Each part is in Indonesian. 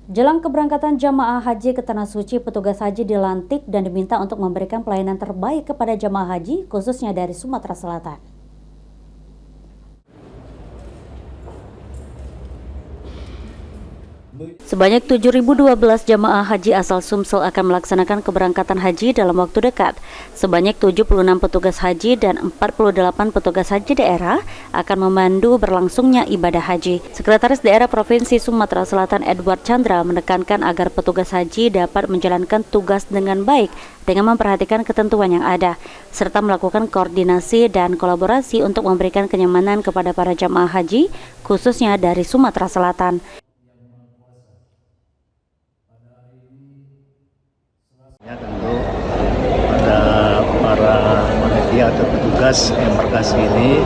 Jelang keberangkatan jamaah haji ke Tanah Suci, petugas haji dilantik dan diminta untuk memberikan pelayanan terbaik kepada jamaah haji, khususnya dari Sumatera Selatan. Sebanyak 7.012 jamaah haji asal Sumsel akan melaksanakan keberangkatan haji dalam waktu dekat. Sebanyak 76 petugas haji dan 48 petugas haji daerah akan memandu berlangsungnya ibadah haji. Sekretaris Daerah Provinsi Sumatera Selatan Edward Chandra menekankan agar petugas haji dapat menjalankan tugas dengan baik dengan memperhatikan ketentuan yang ada, serta melakukan koordinasi dan kolaborasi untuk memberikan kenyamanan kepada para jamaah haji, khususnya dari Sumatera Selatan. Ya, tentu pada para panitia atau petugas embarkasi ini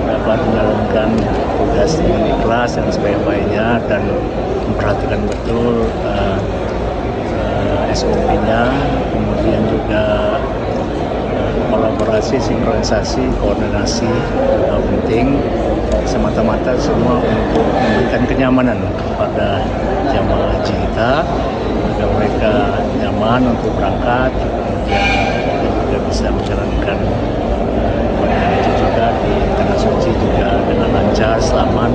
dapat menjalankan tugas dengan ikhlas dan sebaik-baiknya dan memperhatikan betul SOP-nya, kemudian juga kolaborasi, sinkronisasi, koordinasi penting semata-mata semua untuk memberikan kenyamanan kepada jamaah haji kita agar mereka nyaman untuk berangkat, kemudian juga bisa menjalankan ibadah haji juga di Tanah Suci juga dengan lancar, selamat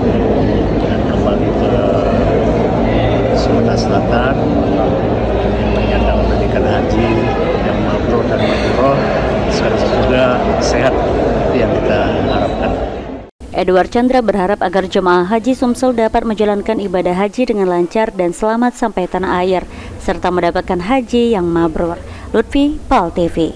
dan kembali ke Sumatera Selatan yang menyandang pendidikan haji yang mabrur dan mabrur sekaligus juga sehat, itu yang kita harapkan. Edward Chandra berharap agar jemaah haji Sumsel dapat menjalankan ibadah haji dengan lancar dan selamat sampai tanah air, serta mendapatkan haji yang mabrur. Lutfi, PAL TV.